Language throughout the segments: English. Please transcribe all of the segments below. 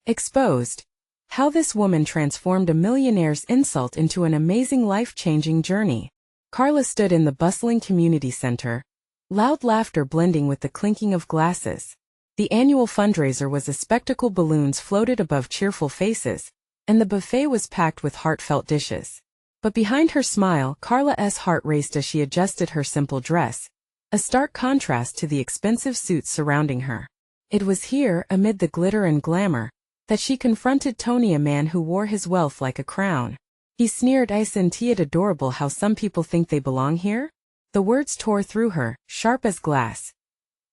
Exposed. How this woman transformed a millionaire's insult into an amazing life-changing journey. Carla stood in the bustling community center, loud laughter blending with the clinking of glasses. The annual fundraiser was a spectacle. Balloons floated above cheerful faces, and the buffet was packed with heartfelt dishes. But behind her smile, Carla's heart raced as she adjusted her simple dress, a stark contrast to the expensive suits surrounding her. It was here, amid the glitter and glamour, that she confronted Tony, a man who wore his wealth like a crown. He sneered, "Isn't it adorable how some people think they belong here?" The words tore through her, sharp as glass.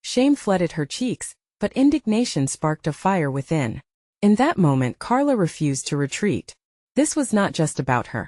Shame flooded her cheeks, but indignation sparked a fire within. In that moment, Carla refused to retreat. This was not just about her.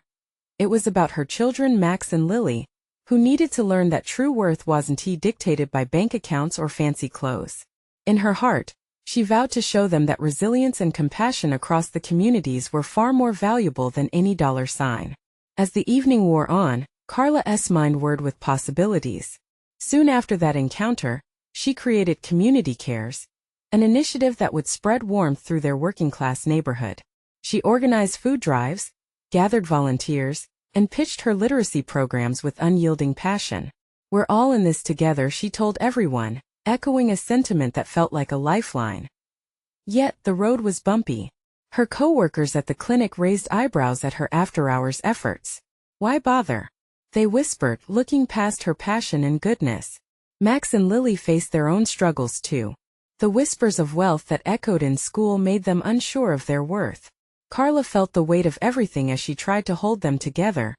It was about her children, Max and Lily, who needed to learn that true worth wasn't dictated by bank accounts or fancy clothes. In her heart, she vowed to show them that resilience and compassion across the communities were far more valuable than any dollar sign. As the evening wore on, Carla's mind whirred with possibilities. Soon after that encounter, she created Community Cares, an initiative that would spread warmth through their working-class neighborhood. She organized food drives, gathered volunteers, and pitched her literacy programs with unyielding passion. "We're all in this together," she told everyone, echoing a sentiment that felt like a lifeline. Yet, the road was bumpy. Her co-workers at the clinic raised eyebrows at her after-hours efforts. "Why bother?" they whispered, looking past her passion and goodness. Max and Lily faced their own struggles too. The whispers of wealth that echoed in school made them unsure of their worth. Carla felt the weight of everything as she tried to hold them together.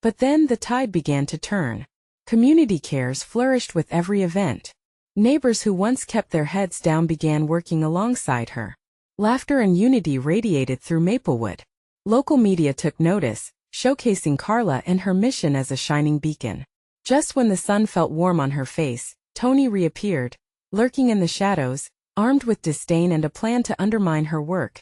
But then the tide began to turn. Community Cares flourished with every event. Neighbors who once kept their heads down began working alongside her. Laughter and unity radiated through Maplewood. Local media took notice, showcasing Carla and her mission as a shining beacon. Just when the sun felt warm on her face, Tony reappeared, lurking in the shadows, armed with disdain and a plan to undermine her work.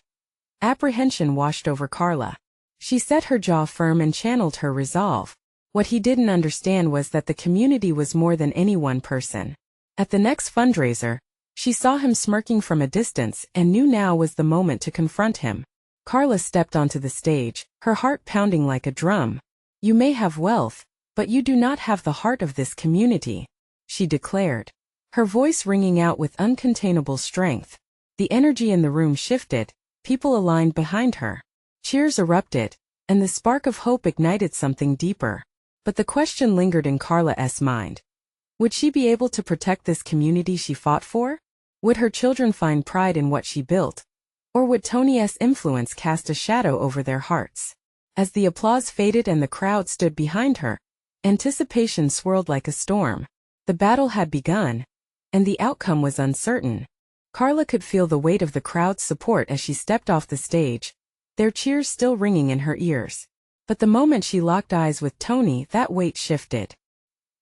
Apprehension washed over Carla. She set her jaw firm and channeled her resolve. What he didn't understand was that the community was more than any one person. At the next fundraiser, she saw him smirking from a distance and knew now was the moment to confront him. Carla stepped onto the stage, her heart pounding like a drum. "You may have wealth, but you do not have the heart of this community," she declared, her voice ringing out with uncontainable strength. The energy in the room shifted. People aligned behind her. Cheers erupted, and the spark of hope ignited something deeper. But the question lingered in Carla's mind. Would she be able to protect this community she fought for? Would her children find pride in what she built? Or would Tony's influence cast a shadow over their hearts? As the applause faded and the crowd stood behind her, anticipation swirled like a storm. The battle had begun, and the outcome was uncertain. Carla could feel the weight of the crowd's support as she stepped off the stage, their cheers still ringing in her ears. But the moment she locked eyes with Tony, that weight shifted.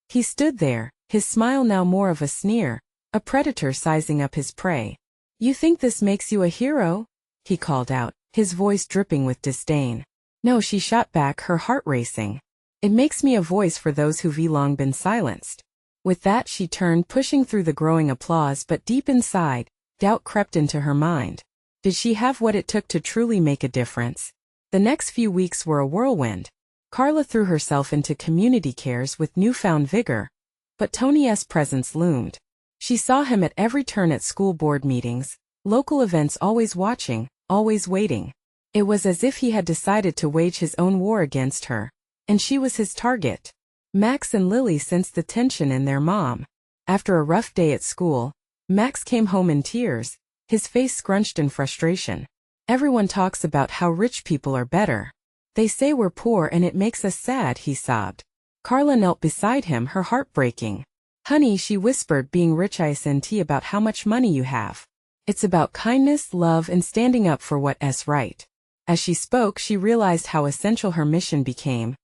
He stood there, his smile now more of a sneer, a predator sizing up his prey. "You think this makes you a hero?" he called out, his voice dripping with disdain. "No," she shot back, her heart racing. "It makes me a voice for those who've long been silenced." With that, she turned, pushing through the growing applause, but deep inside, doubt crept into her mind. Did she have what it took to truly make a difference? The next few weeks were a whirlwind. Carla threw herself into Community Cares with newfound vigor, but Tony's presence loomed. She saw him at every turn, at school board meetings, local events, always watching, always waiting. It was as if he had decided to wage his own war against her, and she was his target. Max and Lily sensed the tension in their mom. After a rough day at school, Max came home in tears, his face scrunched in frustration. "Everyone talks about how rich people are better. They say we're poor and it makes us sad," he sobbed. Carla knelt beside him, her heart breaking. "Honey," she whispered, "being rich isn't about how much money you have. It's about kindness, love, and standing up for what's right." As she spoke, she realized how essential her mission became,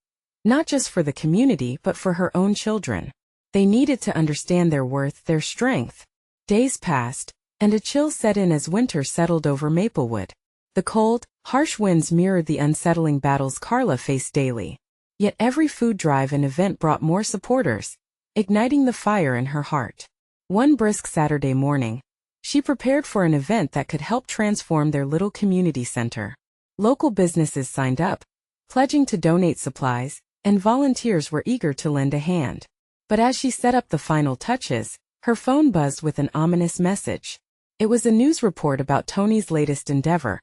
not just for the community but for her own children. They needed to understand their worth, their strength. Days passed, and a chill set in as winter settled over Maplewood. The cold, harsh winds mirrored the unsettling battles Carla faced daily. Yet every food drive and event brought more supporters, igniting the fire in her heart. One brisk Saturday morning, She prepared for an event that could help transform their little community center. Local businesses signed up, pledging to donate supplies, and volunteers were eager to lend a hand. But as she set up the final touches, her phone buzzed with an ominous message. It was a news report about Tony's latest endeavor,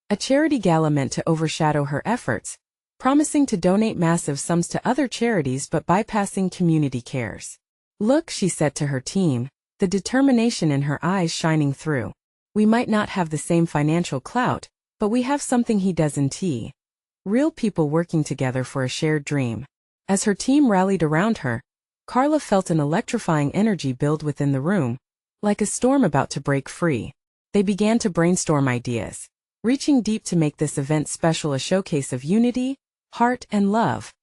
a charity gala meant to overshadow her efforts, promising to donate massive sums to other charities but bypassing community cares. "Look," she said to her team, the determination in her eyes shining through. "We might not have the same financial clout, but we have something he doesn't. Real people working together for a shared dream." As her team rallied around her, Carla felt an electrifying energy build within the room, like a storm about to break free. They began to brainstorm ideas, reaching deep to make this event special, a showcase of unity, heart, and love.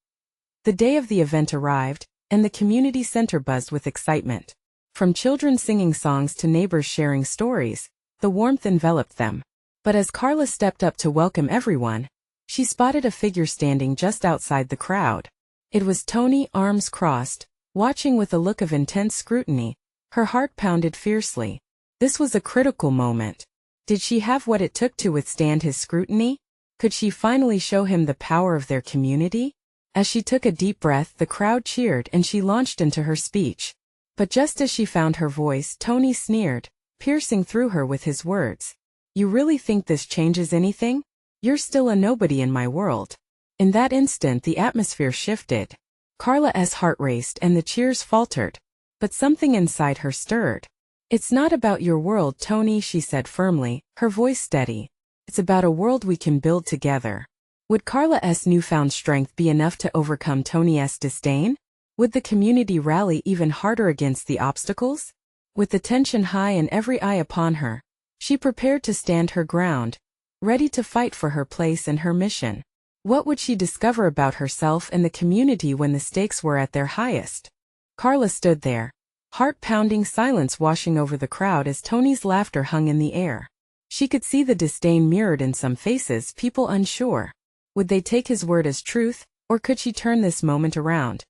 The day of the event arrived, and the community center buzzed with excitement. From children singing songs to neighbors sharing stories, the warmth enveloped them. But as Carla stepped up to welcome everyone, she spotted a figure standing just outside the crowd. It was Tony, arms crossed, watching with a look of intense scrutiny. Her heart pounded fiercely. This was a critical moment. Did she have what it took to withstand his scrutiny? Could she finally show him the power of their community? As she took a deep breath, the crowd cheered and she launched into her speech. But just as she found her voice, Tony sneered, piercing through her with his words. "You really think this changes anything? You're still a nobody in my world." In that instant, the atmosphere shifted. Carla's heart raced and the cheers faltered. But something inside her stirred. "It's not about your world, Tony," she said firmly, her voice steady. "It's about a world we can build together." Would Carla's newfound strength be enough to overcome Tony's disdain? Would the community rally even harder against the obstacles? With the tension high and every eye upon her, she prepared to stand her ground, ready to fight for her place and her mission. What would she discover about herself and the community when the stakes were at their highest? Carla stood there, heart-pounding silence washing over the crowd as Tony's laughter hung in the air. She could see the disdain mirrored in some faces, people unsure. Would they take his word as truth, or could she turn this moment around?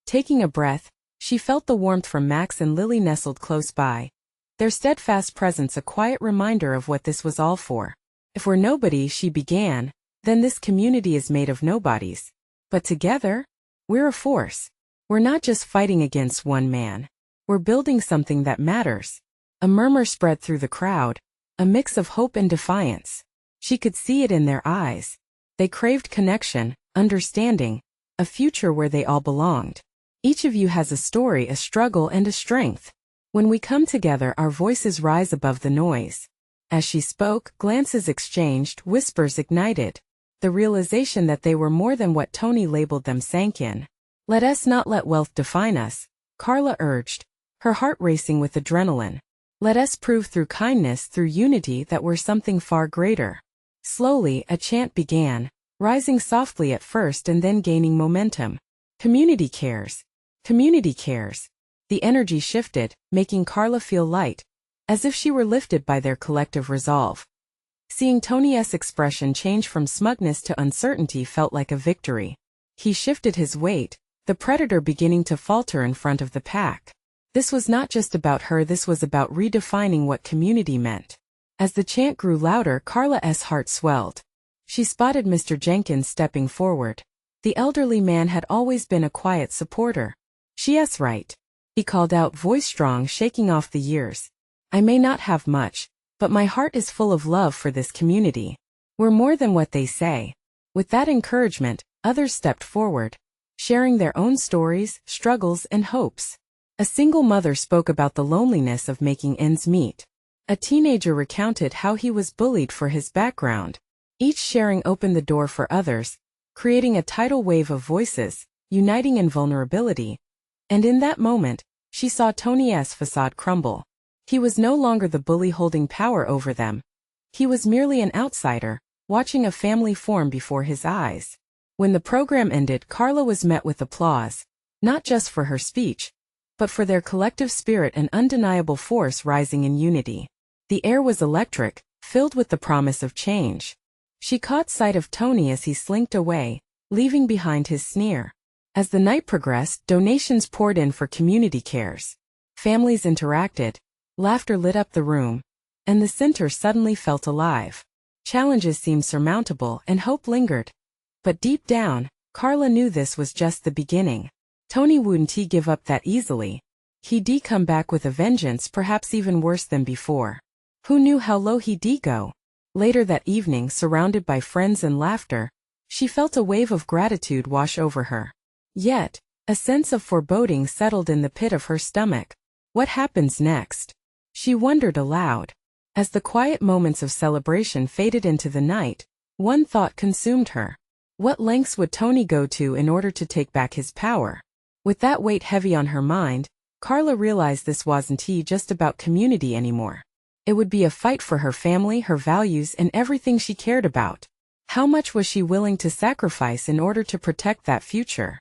Taking a breath, she felt the warmth from Max and Lily nestled close by. Their steadfast presence a quiet reminder of what this was all for. "If we're nobody," she began, "then this community is made of nobodies. But together, we're a force. We're not just fighting against one man. We're building something that matters." A murmur spread through the crowd, a mix of hope and defiance. She could see it in their eyes. They craved connection, understanding, a future where they all belonged. "Each of you has a story, a struggle, and a strength. When we come together, our voices rise above the noise." As she spoke, glances exchanged, whispers ignited. The realization that they were more than what Tony labeled them sank in. "Let us not let wealth define us," Carla urged, her heart racing with adrenaline. "Let us prove through kindness, through unity, that we're something far greater." Slowly, a chant began, rising softly at first and then gaining momentum. "Community cares. Community cares." The energy shifted, making Carla feel light, as if she were lifted by their collective resolve. Seeing Tony's expression change from smugness to uncertainty felt like a victory. He shifted his weight, the predator beginning to falter in front of the pack. This was not just about her, this was about redefining what community meant. As the chant grew louder, Carla's heart swelled. She spotted Mr. Jenkins stepping forward. The elderly man had always been a quiet supporter. "She's right," he called out, voice strong, shaking off the years. "I may not have much, but my heart is full of love for this community. We're more than what they say." With that encouragement, others stepped forward, sharing their own stories, struggles, and hopes. A single mother spoke about the loneliness of making ends meet. A teenager recounted how he was bullied for his background. Each sharing opened the door for others, creating a tidal wave of voices, uniting in vulnerability. And in that moment, she saw Tony's facade crumble. He was no longer the bully holding power over them. He was merely an outsider, watching a family form before his eyes. When the program ended, Carla was met with applause, not just for her speech, but for their collective spirit and undeniable force rising in unity. The air was electric, filled with the promise of change. She caught sight of Tony as he slinked away, leaving behind his sneer. As the night progressed, donations poured in for community cares. Families interacted, Laughter lit up the room, and the center suddenly felt alive. Challenges seemed surmountable and hope lingered. But deep down, Carla knew this was just the beginning. Tony wouldn't give up that easily. He'd come back with a vengeance, perhaps even worse than before. Who knew how low he'd go? Later that evening, surrounded by friends and laughter, she felt a wave of gratitude wash over her. Yet, a sense of foreboding settled in the pit of her stomach. What happens next? She wondered aloud. As the quiet moments of celebration faded into the night, one thought consumed her. What lengths would Tony go to in order to take back his power? With that weight heavy on her mind, Carla realized this wasn't just about community anymore. It would be a fight for her family, her values, and everything she cared about. How much was she willing to sacrifice in order to protect that future?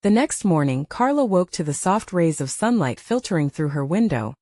The next morning, Carla woke to the soft rays of sunlight filtering through her window.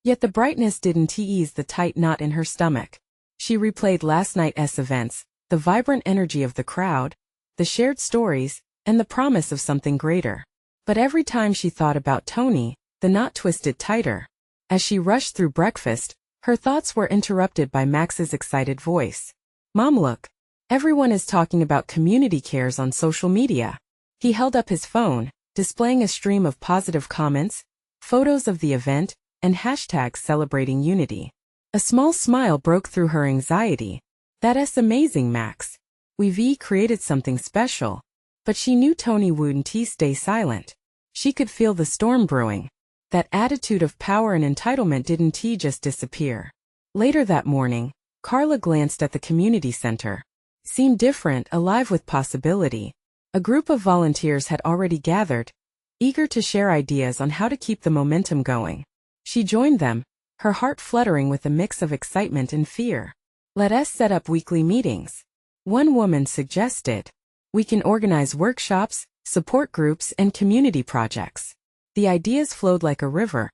Yet the brightness didn't ease the tight knot in her stomach. She replayed last night's events, the vibrant energy of the crowd, the shared stories, and the promise of something greater. But every time she thought about Tony, the knot twisted tighter. As she rushed through breakfast, her thoughts were interrupted by Max's excited voice. "Mom, look. Everyone is talking about community cares on social media." He held up his phone, displaying a stream of positive comments, photos of the event, and hashtags celebrating unity. A small smile broke through her anxiety. "That's amazing, Max. We've created something special." But she knew Tony wouldn't stay silent. She could feel the storm brewing. That attitude of power and entitlement didn't just disappear. Later that morning, Carla glanced at the community center. Seemed different, alive with possibility. A group of volunteers had already gathered, eager to share ideas on how to keep the momentum going. She joined them, her heart fluttering with a mix of excitement and fear. "Let's set up weekly meetings," one woman suggested. "We can organize workshops, support groups, and community projects." The ideas flowed like a river,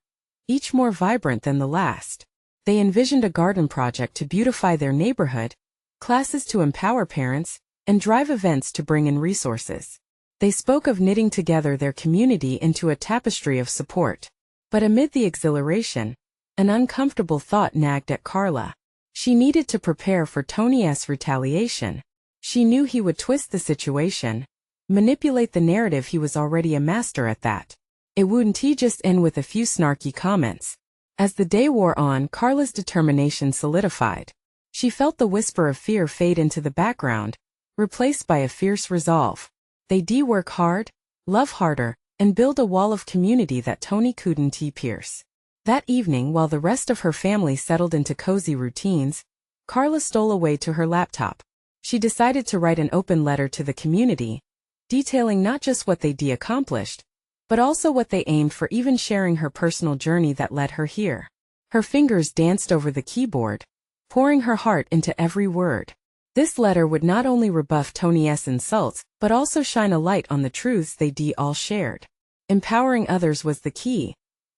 each more vibrant than the last. They envisioned a garden project to beautify their neighborhood, classes to empower parents, and drive events to bring in resources. They spoke of knitting together their community into a tapestry of support. But amid the exhilaration, an uncomfortable thought nagged at Carla. She needed to prepare for Tony's retaliation. She knew he would twist the situation, manipulate the narrative. He was already a master at that. It wouldn't just end with a few snarky comments. As the day wore on, Carla's determination solidified. She felt the whisper of fear fade into the background, replaced by a fierce resolve. They'd work hard, love harder, and build a wall of community that Tony couldn't pierce. That evening, while the rest of her family settled into cozy routines, Carla stole away to her laptop. She decided to write an open letter to the community, detailing not just what they'd accomplished, but also what they aimed for, even sharing her personal journey that led her here. Her fingers danced over the keyboard, pouring her heart into every word. This letter would not only rebuff Tony's insults, but also shine a light on the truths they'd all shared. Empowering others was the key.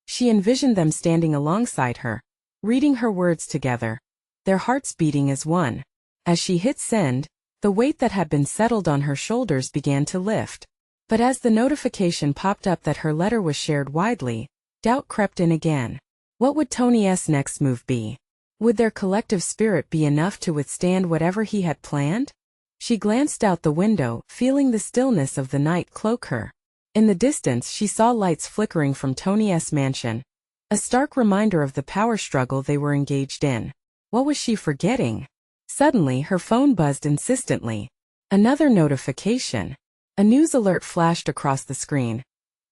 She envisioned them standing alongside her, reading her words together, their hearts beating as one. As she hit send, the weight that had been settled on her shoulders began to lift. But as the notification popped up that her letter was shared widely, doubt crept in again. What would Tony's next move be? Would their collective spirit be enough to withstand whatever he had planned? She glanced out the window, feeling the stillness of the night cloak her. In the distance, she saw lights flickering from Tony's mansion, a stark reminder of the power struggle they were engaged in. What was she forgetting? Suddenly, her phone buzzed insistently. Another notification. A news alert flashed across the screen.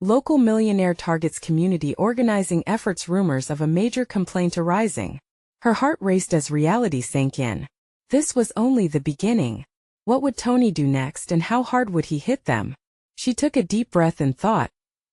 Local millionaire targets community organizing efforts. Rumors of a major complaint arising. Her heart raced as reality sank in. This was only the beginning. What would Tony do next, and how hard would he hit them? She took a deep breath and thought,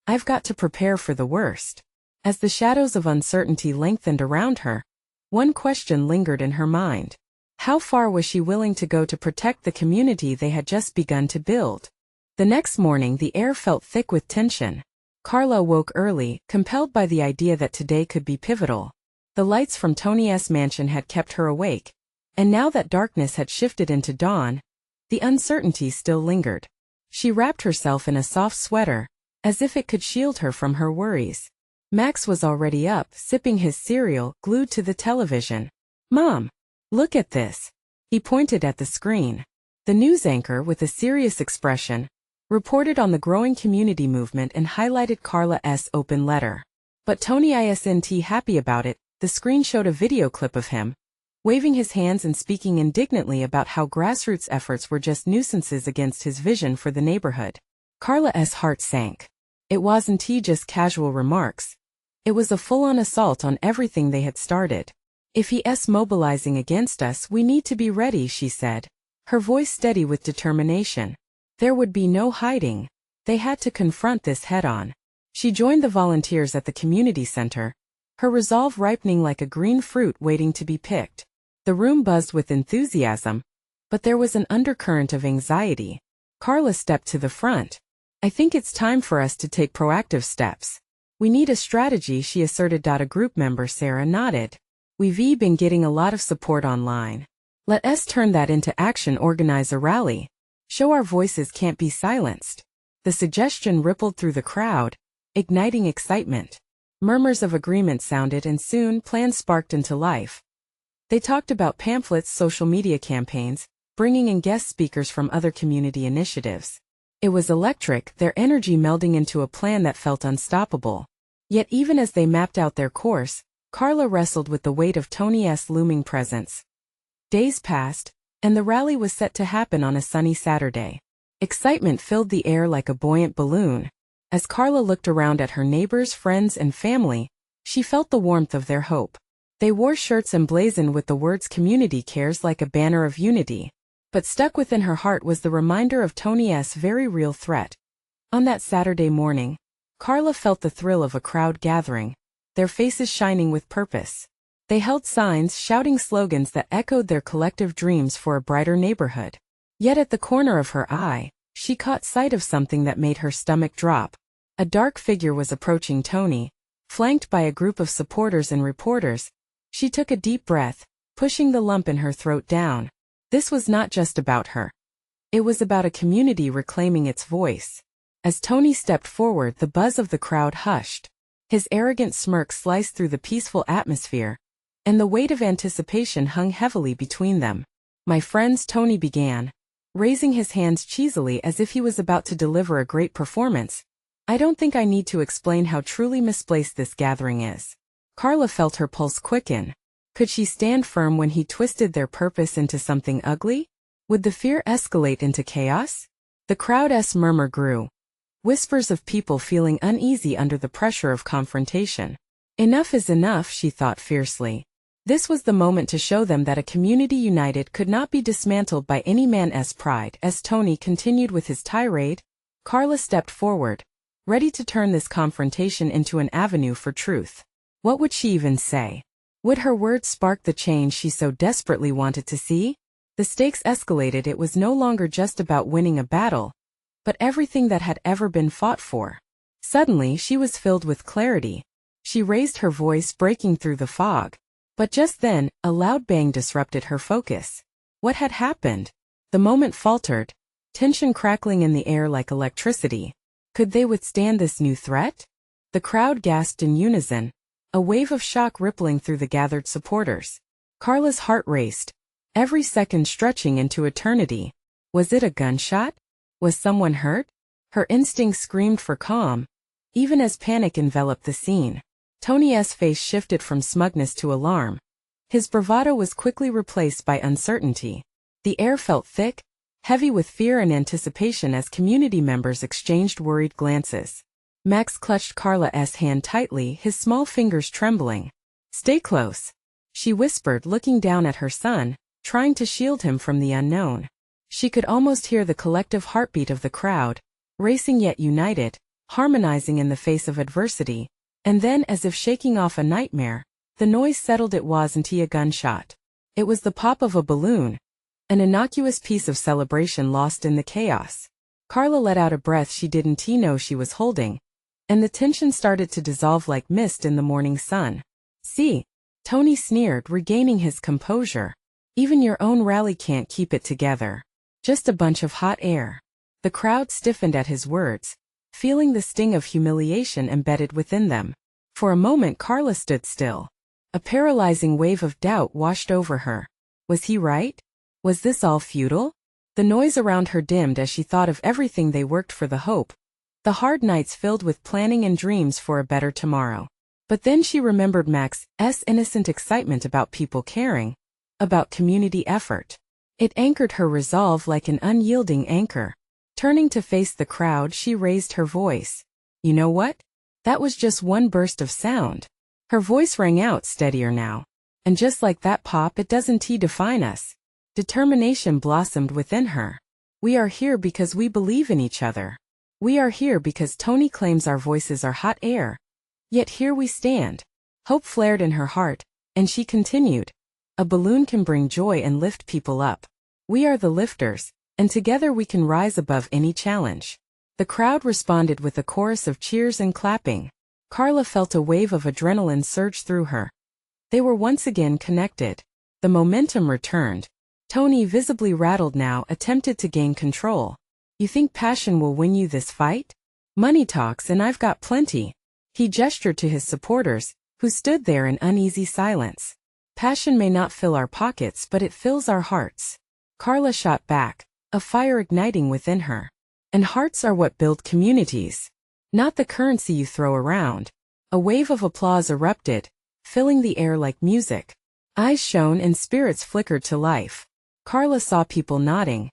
"I've got to prepare for the worst." As the shadows of uncertainty lengthened around her, one question lingered in her mind. How far was she willing to go to protect the community they had just begun to build? The next morning, the air felt thick with tension. Carla woke early, compelled by the idea that today could be pivotal. The lights from Tony's mansion had kept her awake, and now that darkness had shifted into dawn, the uncertainty still lingered. She wrapped herself in a soft sweater, as if it could shield her from her worries. Max was already up, sipping his cereal, glued to the television. "Mom, look at this." He pointed at the screen. The news anchor, with a serious expression, reported on the growing community movement and highlighted Carla's open letter. But Tony isn't happy about it. The screen showed a video clip of him, waving his hands and speaking indignantly about how grassroots efforts were just nuisances against his vision for the neighborhood. Carla's heart sank. It wasn't just casual remarks. It was a full-on assault on everything they had started. "If he's mobilizing against us, we need to be ready," she said, her voice steady with determination. There would be no hiding. They had to confront this head-on. She joined the volunteers at the community center, her resolve ripening like a green fruit waiting to be picked. The room buzzed with enthusiasm, but there was an undercurrent of anxiety. Carla stepped to the front. "I think it's time for us to take proactive steps. We need a strategy," she asserted. A group member, Sarah, nodded. "We've been getting a lot of support online. Let us turn that into action. Organize a rally. Show our voices can't be silenced." The suggestion rippled through the crowd, igniting excitement. Murmurs of agreement sounded, and soon plans sparked into life. They talked about pamphlets, social media campaigns, bringing in guest speakers from other community initiatives. It was electric, their energy melding into a plan that felt unstoppable. Yet even as they mapped out their course, Carla wrestled with the weight of Tony's looming presence. Days passed, and the rally was set to happen on a sunny Saturday. Excitement filled the air like a buoyant balloon. As Carla looked around at her neighbors, friends, and family, she felt the warmth of their hope. They wore shirts emblazoned with the words "Community Cares" like a banner of unity. But stuck within her heart was the reminder of Tony's very real threat. On that Saturday morning, Carla felt the thrill of a crowd gathering, their faces shining with purpose. They held signs, shouting slogans that echoed their collective dreams for a brighter neighborhood. Yet at the corner of her eye, she caught sight of something that made her stomach drop. A dark figure was approaching Tony, flanked by a group of supporters and reporters. She took a deep breath, pushing the lump in her throat down. This was not just about her. It was about a community reclaiming its voice. As Tony stepped forward, the buzz of the crowd hushed. His arrogant smirk sliced through the peaceful atmosphere, and the weight of anticipation hung heavily between them. "My friends," Tony began, raising his hands cheesily as if he was about to deliver a great performance, "I don't think I need to explain how truly misplaced this gathering is." Carla felt her pulse quicken. Could she stand firm when he twisted their purpose into something ugly? Would the fear escalate into chaos? The crowd's murmur grew. Whispers of people feeling uneasy under the pressure of confrontation. Enough is enough, she thought fiercely. This was the moment to show them that a community united could not be dismantled by any man's pride. As Tony continued with his tirade, Carla stepped forward, ready to turn this confrontation into an avenue for truth. What would she even say? Would her words spark the change she so desperately wanted to see? The stakes escalated. It was no longer just about winning a battle, but everything that had ever been fought for. Suddenly, she was filled with clarity. She raised her voice, breaking through the fog. But just then, a loud bang disrupted her focus. What had happened? The moment faltered, tension crackling in the air like electricity. Could they withstand this new threat? The crowd gasped in unison, a wave of shock rippling through the gathered supporters. Carla's heart raced, every second stretching into eternity. Was it a gunshot? Was someone hurt? Her instincts screamed for calm, even as panic enveloped the scene. Tony's face shifted from smugness to alarm. His bravado was quickly replaced by uncertainty. The air felt thick, heavy with fear and anticipation as community members exchanged worried glances. Max clutched Carla's hand tightly, his small fingers trembling. "Stay close," she whispered, looking down at her son, trying to shield him from the unknown. She could almost hear the collective heartbeat of the crowd, racing yet united, harmonizing in the face of adversity. And then, as if shaking off a nightmare, the noise settled. It wasn't a gunshot. It was the pop of a balloon, an innocuous piece of celebration lost in the chaos. Carla let out a breath she didn't know she was holding, and the tension started to dissolve like mist in the morning sun. "See," Tony sneered, regaining his composure. "Even your own rally can't keep it together. Just a bunch of hot air." The crowd stiffened at his words, feeling the sting of humiliation embedded within them. For a moment Carla stood still. A paralyzing wave of doubt washed over her. Was he right? Was this all futile? The noise around her dimmed as she thought of everything they worked for, the hope, the hard nights filled with planning and dreams for a better tomorrow. But then she remembered Max's innocent excitement about people caring, about community effort. It anchored her resolve like an unyielding anchor. Turning to face the crowd, she raised her voice. You know what? That was just one burst of sound. Her voice rang out steadier now. And just like that pop, it doesn't define us. Determination blossomed within her. We are here because we believe in each other. We are here because Tony claims our voices are hot air. Yet here we stand. Hope flared in her heart, and she continued. A balloon can bring joy and lift people up. We are the lifters, and together we can rise above any challenge. The crowd responded with a chorus of cheers and clapping. Carla felt a wave of adrenaline surge through her. They were once again connected. The momentum returned. Tony, visibly rattled now, attempted to gain control. You think passion will win you this fight? Money talks and I've got plenty. He gestured to his supporters, who stood there in uneasy silence. Passion may not fill our pockets, but it fills our hearts. Carla shot back, a fire igniting within her. And hearts are what build communities. Not the currency you throw around. A wave of applause erupted, filling the air like music. Eyes shone and spirits flickered to life. Carla saw people nodding,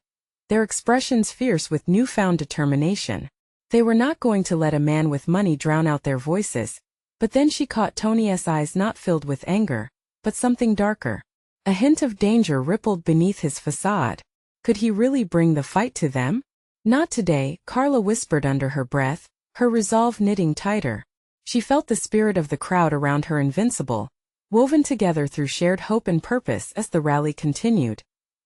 their expressions fierce with newfound determination. They were not going to let a man with money drown out their voices. But then she caught Tony's eyes, not filled with anger, but something darker. A hint of danger rippled beneath his facade. Could he really bring the fight to them? Not today, Carla whispered under her breath, her resolve knitting tighter. She felt the spirit of the crowd around her invincible, woven together through shared hope and purpose as the rally continued.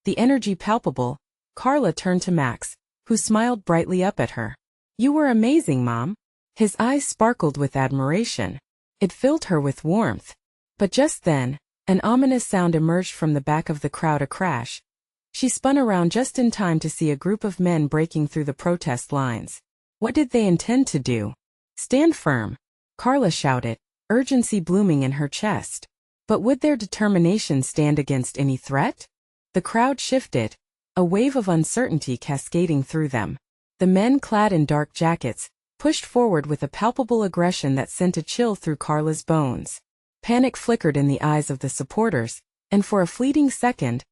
The energy palpable, Carla turned to Max, who smiled brightly up at her. You were amazing, Mom. His eyes sparkled with admiration. It filled her with warmth. But just then, an ominous sound emerged from the back of the crowd, a crash. She spun around just in time to see a group of men breaking through the protest lines. What did they intend to do? Stand firm, Carla shouted, urgency blooming in her chest. But would their determination stand against any threat? The crowd shifted, a wave of uncertainty cascading through them. The men, clad in dark jackets, pushed forward with a palpable aggression that sent a chill through Carla's bones. Panic flickered in the eyes of the supporters, and for a fleeting second,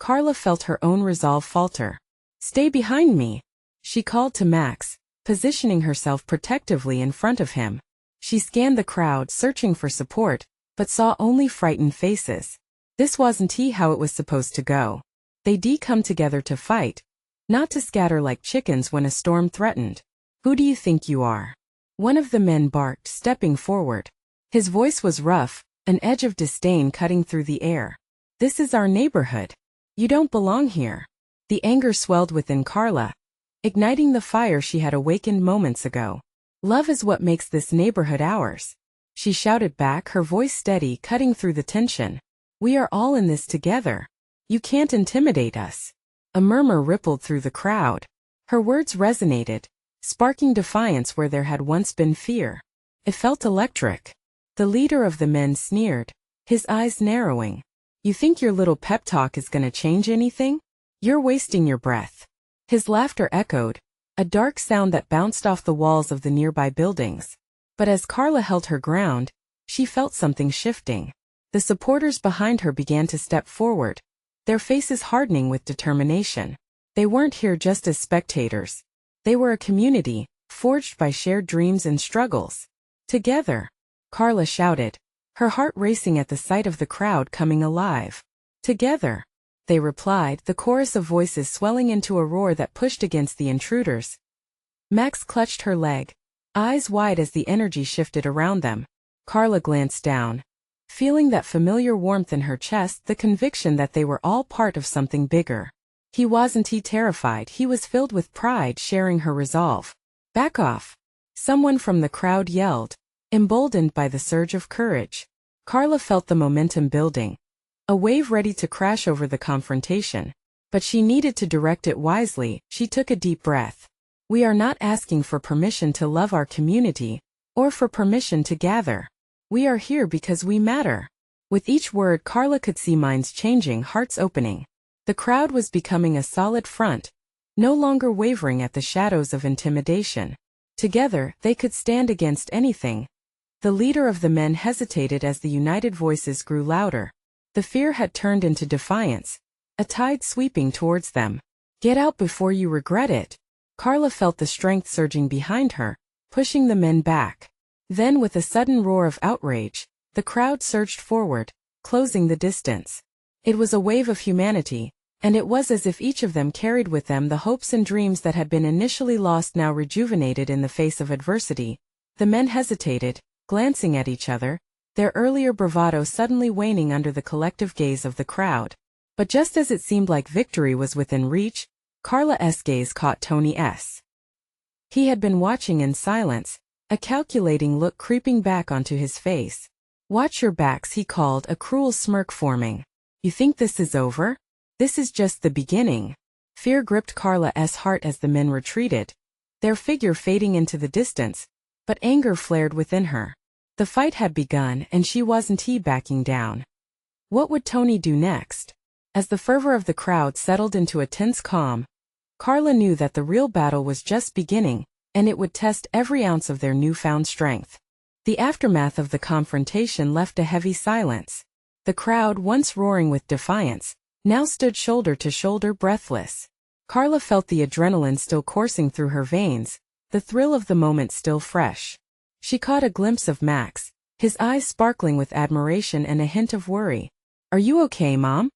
Carla felt her own resolve falter. Stay behind me, she called to Max, positioning herself protectively in front of him. She scanned the crowd, searching for support, but saw only frightened faces. This wasn't how it was supposed to go. They'd come together to fight, not to scatter like chickens when a storm threatened. Who do you think you are? One of the men barked, stepping forward. His voice was rough, an edge of disdain cutting through the air. This is our neighborhood. You don't belong here. The anger swelled within Carla, igniting the fire she had awakened moments ago. Love is what makes this neighborhood ours. She shouted back, her voice steady, cutting through the tension. We are all in this together. You can't intimidate us. A murmur rippled through the crowd. Her words resonated, sparking defiance where there had once been fear. It felt electric. The leader of the men sneered, his eyes narrowing. You think your little pep talk is gonna change anything? You're wasting your breath. His laughter echoed, a dark sound that bounced off the walls of the nearby buildings. But as Carla held her ground, she felt something shifting. The supporters behind her began to step forward, their faces hardening with determination. They weren't here just as spectators. They were a community, forged by shared dreams and struggles. Together, Carla shouted, her heart racing at the sight of the crowd coming alive. Together, they replied, the chorus of voices swelling into a roar that pushed against the intruders. Max clutched her leg, eyes wide as the energy shifted around them. Carla glanced down, feeling that familiar warmth in her chest, the conviction that they were all part of something bigger. He wasn't terrified, he was filled with pride, sharing her resolve. Back off! Someone from the crowd yelled, emboldened by the surge of courage. Carla felt the momentum building, a wave ready to crash over the confrontation. But she needed to direct it wisely. She took a deep breath. We are not asking for permission to love our community, or for permission to gather. We are here because we matter. With each word, Carla could see minds changing, hearts opening. The crowd was becoming a solid front, no longer wavering at the shadows of intimidation. Together, they could stand against anything. The leader of the men hesitated as the united voices grew louder. The fear had turned into defiance, a tide sweeping towards them. Get out before you regret it. Carla felt the strength surging behind her, pushing the men back. Then, with a sudden roar of outrage, the crowd surged forward, closing the distance. It was a wave of humanity, and it was as if each of them carried with them the hopes and dreams that had been initially lost, now rejuvenated in the face of adversity. The men hesitated, glancing at each other, their earlier bravado suddenly waning under the collective gaze of the crowd. But just as it seemed like victory was within reach, Carla's gaze caught Tony's. He had been watching in silence, a calculating look creeping back onto his face. Watch your backs, he called, a cruel smirk forming. You think this is over? This is just the beginning. Fear gripped Carla's heart as the men retreated, their figure fading into the distance, but anger flared within her. The fight had begun, and she wasn't backing down. What would Tony do next? As the fervor of the crowd settled into a tense calm, Carla knew that the real battle was just beginning, and it would test every ounce of their newfound strength. The aftermath of the confrontation left a heavy silence. The crowd, once roaring with defiance, now stood shoulder to shoulder, breathless. Carla felt the adrenaline still coursing through her veins, the thrill of the moment still fresh. She caught a glimpse of Max, his eyes sparkling with admiration and a hint of worry. Are you okay, Mom?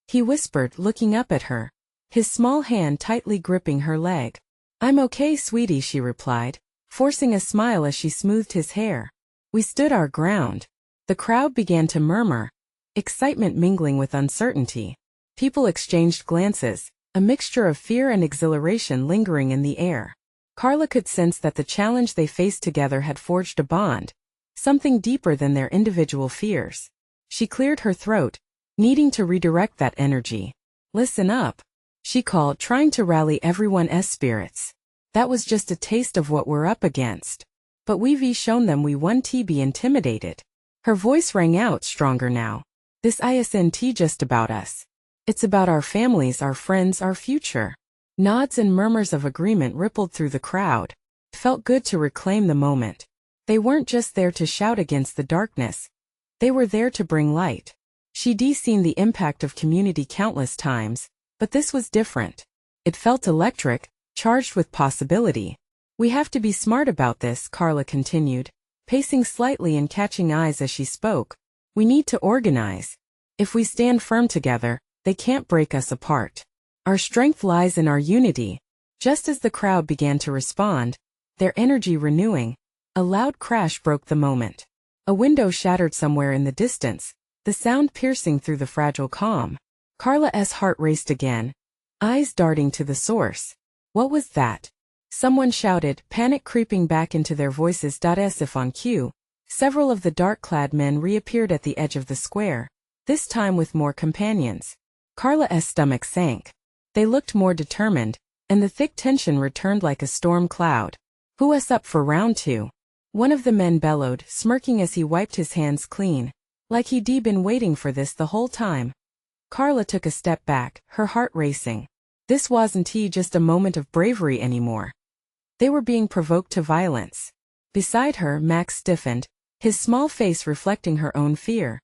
He whispered, looking up at her, his small hand tightly gripping her leg. I'm okay, sweetie, she replied, forcing a smile as she smoothed his hair. We stood our ground. The crowd began to murmur, excitement mingling with uncertainty. People exchanged glances, a mixture of fear and exhilaration lingering in the air. Carla could sense that the challenge they faced together had forged a bond, something deeper than their individual fears. She cleared her throat, needing to redirect that energy. Listen up, she called, trying to rally everyone's spirits. That was just a taste of what we're up against. But we've shown them we won't be intimidated. Her voice rang out stronger now. This isn't just about us. It's about our families, our friends, our future. Nods and murmurs of agreement rippled through the crowd. It felt good to reclaim the moment. They weren't just there to shout against the darkness. They were there to bring light. She'd seen the impact of community countless times, but this was different. It felt electric, charged with possibility. We have to be smart about this, Carla continued, pacing slightly and catching eyes as she spoke. We need to organize. If we stand firm together, they can't break us apart. Our strength lies in our unity. Just as the crowd began to respond, their energy renewing, a loud crash broke the moment. A window shattered somewhere in the distance, the sound piercing through the fragile calm. Carla's heart raced again, eyes darting to the source. What was that? Someone shouted, panic creeping back into their voices. As if on cue, several of the dark-clad men reappeared at the edge of the square, this time with more companions. Carla's stomach sank. They looked more determined, and the thick tension returned like a storm cloud. Who's up for round 2? One of the men bellowed, smirking as he wiped his hands clean, like he'd been waiting for this the whole time. Carla took a step back, her heart racing. This wasn't just a moment of bravery anymore. They were being provoked to violence. Beside her, Max stiffened, his small face reflecting her own fear.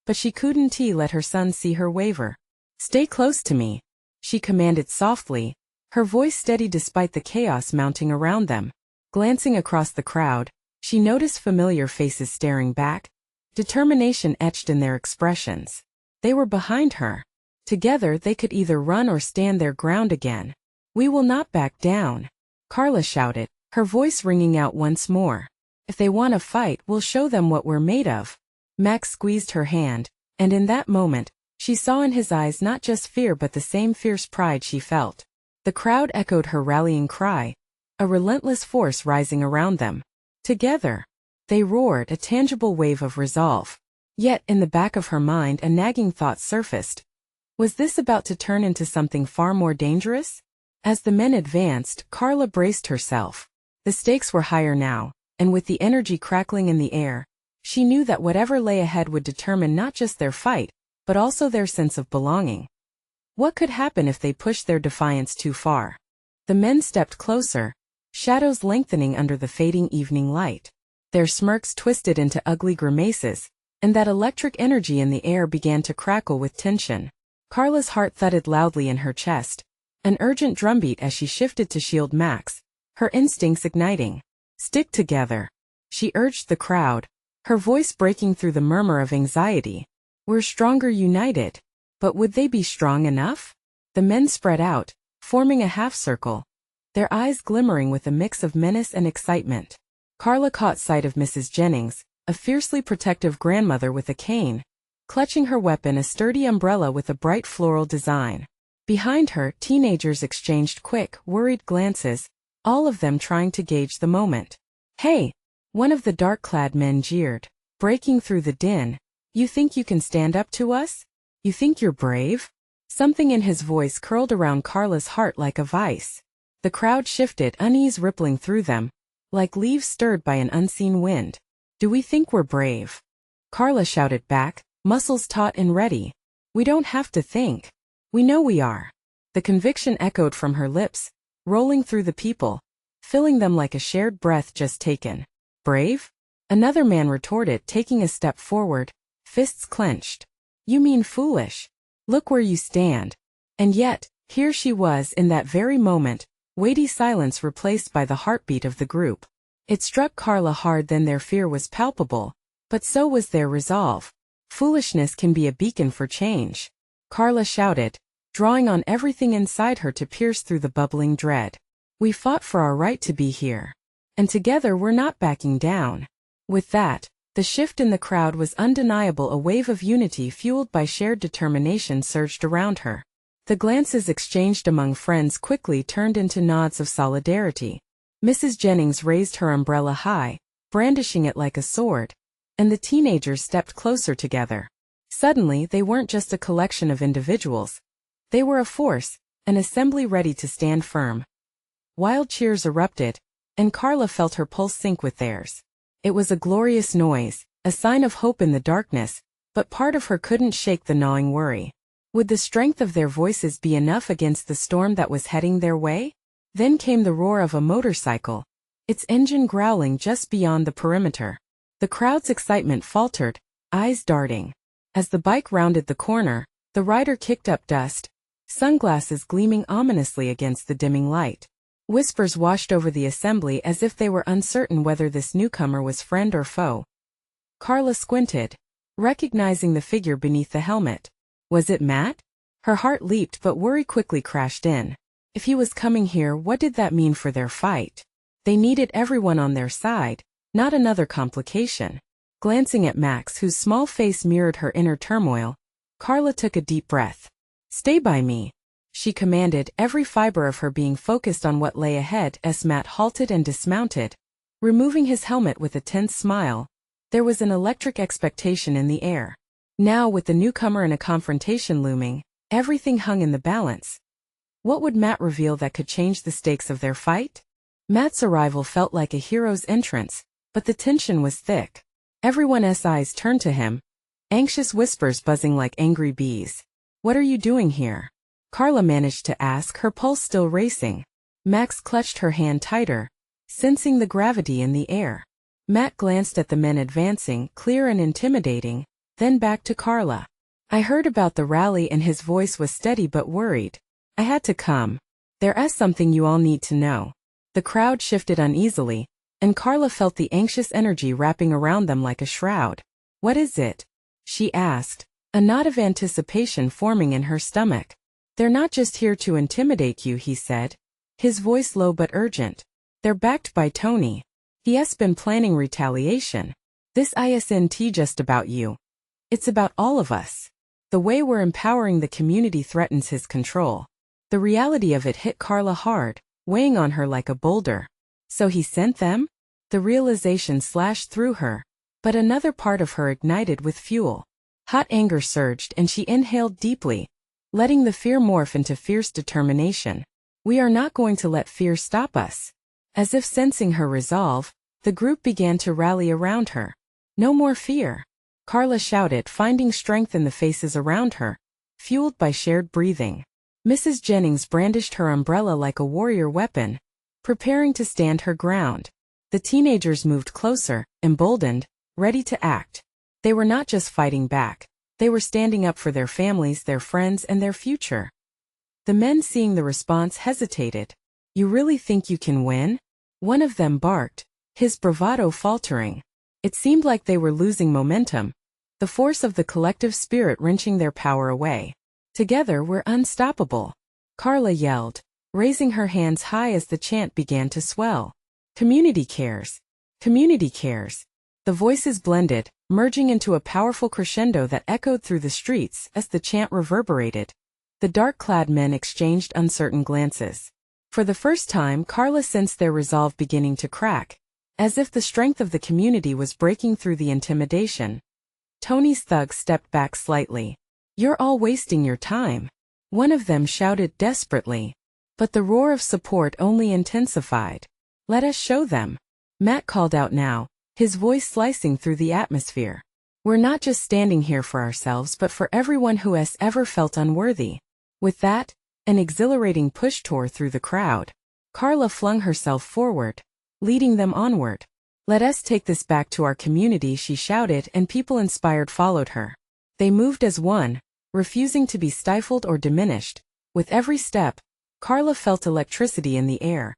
But she couldn't let her son see her waver. Stay close to me, she commanded softly, her voice steady despite the chaos mounting around them. Glancing across the crowd, she noticed familiar faces staring back, determination etched in their expressions. They were behind her. Together they could either run or stand their ground again. We will not back down, Carla shouted, her voice ringing out once more. If they want to fight, we'll show them what we're made of. Max squeezed her hand, and in that moment, she saw in his eyes not just fear but the same fierce pride she felt. The crowd echoed her rallying cry, a relentless force rising around them. Together, they roared, a tangible wave of resolve. Yet, in the back of her mind, a nagging thought surfaced. Was this about to turn into something far more dangerous? As the men advanced, Carla braced herself. The stakes were higher now, and with the energy crackling in the air, She knew that whatever lay ahead would determine not just their fight, but also their sense of belonging. What could happen if they pushed their defiance too far? The men stepped closer, shadows lengthening under the fading evening light. Their smirks twisted into ugly grimaces, and that electric energy in the air began to crackle with tension. Carla's heart thudded loudly in her chest, an urgent drumbeat as she shifted to shield Max, her instincts igniting. "Stick together," she urged the crowd, her voice breaking through the murmur of anxiety. "We're stronger united." But would they be strong enough? The men spread out, forming a half-circle, their eyes glimmering with a mix of menace and excitement. Carla caught sight of Mrs. Jennings, a fiercely protective grandmother with a cane, clutching her weapon, a sturdy umbrella with a bright floral design. Behind her, teenagers exchanged quick, worried glances, all of them trying to gauge the moment. "Hey!" one of the dark-clad men jeered, breaking through the din. "You think you can stand up to us? You think you're brave?" Something in his voice curled around Carla's heart like a vice. The crowd shifted, unease rippling through them, like leaves stirred by an unseen wind. "Do we think we're brave?" Carla shouted back, muscles taut and ready. "We don't have to think. We know we are." The conviction echoed from her lips, rolling through the people, filling them like a shared breath just taken. "Brave?" another man retorted, taking a step forward, fists clenched. "You mean foolish. Look where you stand." And yet, here she was in that very moment, weighty silence replaced by the heartbeat of the group. It struck Carla hard then. Their fear was palpable, but so was their resolve. Foolishness can be a beacon for change. Carla shouted, drawing on everything inside her to pierce through the bubbling dread. "We fought for our right to be here. And together we're not backing down." With that, the shift in the crowd was undeniable. A wave of unity fueled by shared determination surged around her. The glances exchanged among friends quickly turned into nods of solidarity. Mrs. Jennings raised her umbrella high, brandishing it like a sword, and the teenagers stepped closer together. Suddenly, they weren't just a collection of individuals. They were a force, an assembly ready to stand firm. Wild cheers erupted, and Carla felt her pulse sync with theirs. It was a glorious noise, a sign of hope in the darkness, but part of her couldn't shake the gnawing worry. Would the strength of their voices be enough against the storm that was heading their way? Then came the roar of a motorcycle, its engine growling just beyond the perimeter. The crowd's excitement faltered, eyes darting. As the bike rounded the corner, the rider kicked up dust, sunglasses gleaming ominously against the dimming light. Whispers washed over the assembly as if they were uncertain whether this newcomer was friend or foe. Carla squinted, recognizing the figure beneath the helmet. Was it Matt? Her heart leaped, but worry quickly crashed in. If he was coming here, what did that mean for their fight? They needed everyone on their side, not another complication. Glancing at Max, whose small face mirrored her inner turmoil, Carla took a deep breath. "Stay by me," she commanded, every fiber of her being focused on what lay ahead. As Matt halted and dismounted, removing his helmet with a tense smile, there was an electric expectation in the air. Now, with the newcomer and a confrontation looming, everything hung in the balance. What would Matt reveal that could change the stakes of their fight? Matt's arrival felt like a hero's entrance, but the tension was thick. Everyone's eyes turned to him, anxious whispers buzzing like angry bees. "What are you doing here?" Carla managed to ask, her pulse still racing. Max clutched her hand tighter, sensing the gravity in the air. Matt glanced at the men advancing, clear and intimidating, then back to Carla. "I heard about the rally," and his voice was steady but worried. "I had to come. There's something you all need to know." The crowd shifted uneasily, and Carla felt the anxious energy wrapping around them like a shroud. "What is it?" she asked, a knot of anticipation forming in her stomach. "They're not just here to intimidate you," he said, his voice low but urgent. "They're backed by Tony. He's been planning retaliation. This isn't just about you. It's about all of us. The way we're empowering the community threatens his control." The reality of it hit Carla hard, weighing on her like a boulder. So he sent them? The realization slashed through her, but another part of her ignited with fuel. Hot anger surged and she inhaled deeply, letting the fear morph into fierce determination. "We are not going to let fear stop us." As if sensing her resolve, the group began to rally around her. No more fear, Carla shouted, finding strength in the faces around her, fueled by shared breathing. Mrs. Jennings brandished her umbrella like a warrior weapon, preparing to stand her ground. The teenagers moved closer, emboldened, ready to act. They were not just fighting back. They were standing up for their families, their friends, and their future. The men, seeing the response, hesitated. "You really think you can win?" one of them barked, his bravado faltering. It seemed like they were losing momentum, the force of the collective spirit wrenching their power away. "Together we're unstoppable," Carla yelled, raising her hands high as the chant began to swell. "Community cares. Community cares." The voices blended, merging into a powerful crescendo that echoed through the streets as the chant reverberated. The dark-clad men exchanged uncertain glances. For the first time, Carla sensed their resolve beginning to crack, as if the strength of the community was breaking through the intimidation. Tony's thugs stepped back slightly. "You're all wasting your time," one of them shouted desperately. But the roar of support only intensified. "Let us show them," Matt called out now, his voice slicing through the atmosphere. "We're not just standing here for ourselves but for everyone who has ever felt unworthy." With that, an exhilarating push tore through the crowd. Carla flung herself forward, leading them onward. "Let us take this back to our community," she shouted, and people inspired followed her. They moved as one, refusing to be stifled or diminished. With every step, Carla felt electricity in the air.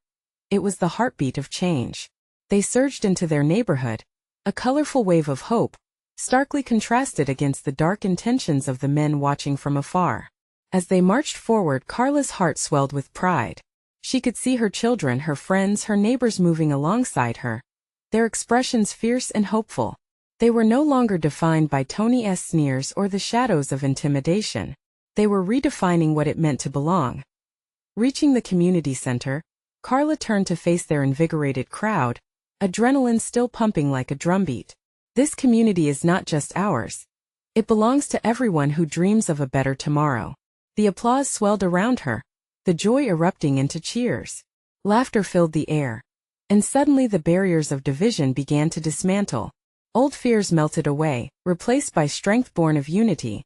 It was the heartbeat of change. They surged into their neighborhood, a colorful wave of hope, starkly contrasted against the dark intentions of the men watching from afar. As they marched forward, Carla's heart swelled with pride. She could see her children, her friends, her neighbors moving alongside her, their expressions fierce and hopeful. They were no longer defined by Tony's sneers or the shadows of intimidation. They were redefining what it meant to belong. Reaching the community center, Carla turned to face their invigorated crowd, adrenaline still pumping like a drumbeat. "This community is not just ours. It belongs to everyone who dreams of a better tomorrow." The applause swelled around her, the joy erupting into cheers. Laughter filled the air. And suddenly the barriers of division began to dismantle. Old fears melted away, replaced by strength born of unity.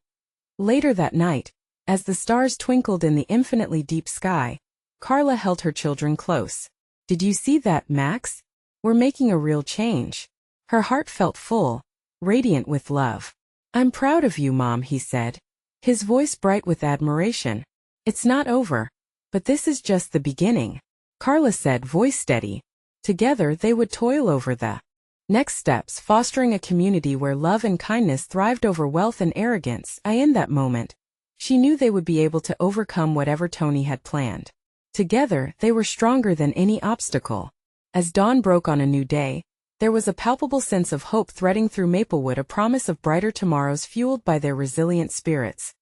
Later that night, as the stars twinkled in the infinitely deep sky, Carla held her children close. "Did you see that, Max? We're making a real change." Her heart felt full, radiant with love. "I'm proud of you, Mom," he said, his voice bright with admiration. "It's not over, but this is just the beginning," Carla said, voice steady. Together they would toil over the next steps, fostering a community where love and kindness thrived over wealth and arrogance. In that moment, she knew they would be able to overcome whatever Tony had planned. Together, they were stronger than any obstacle. As dawn broke on a new day, there was a palpable sense of hope threading through Maplewood, a promise of brighter tomorrows fueled by their resilient spirits.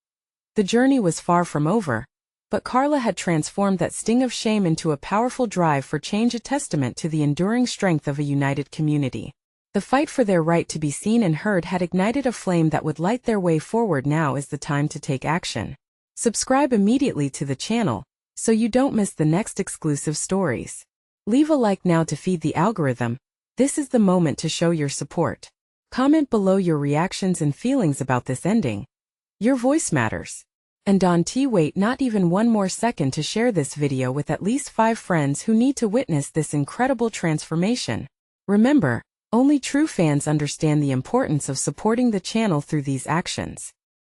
The journey was far from over, but Carla had transformed that sting of shame into a powerful drive for change, a testament to the enduring strength of a united community. The fight for their right to be seen and heard had ignited a flame that would light their way forward. Now is the time to take action. Subscribe immediately to the channel, so you don't miss the next exclusive stories. Leave a like now to feed the algorithm. This is the moment to show your support. Comment below your reactions and feelings about this ending. Your voice matters. And wait not even one more second to share this video with at least 5 friends who need to witness this incredible transformation. Remember, only true fans understand the importance of supporting the channel through these actions.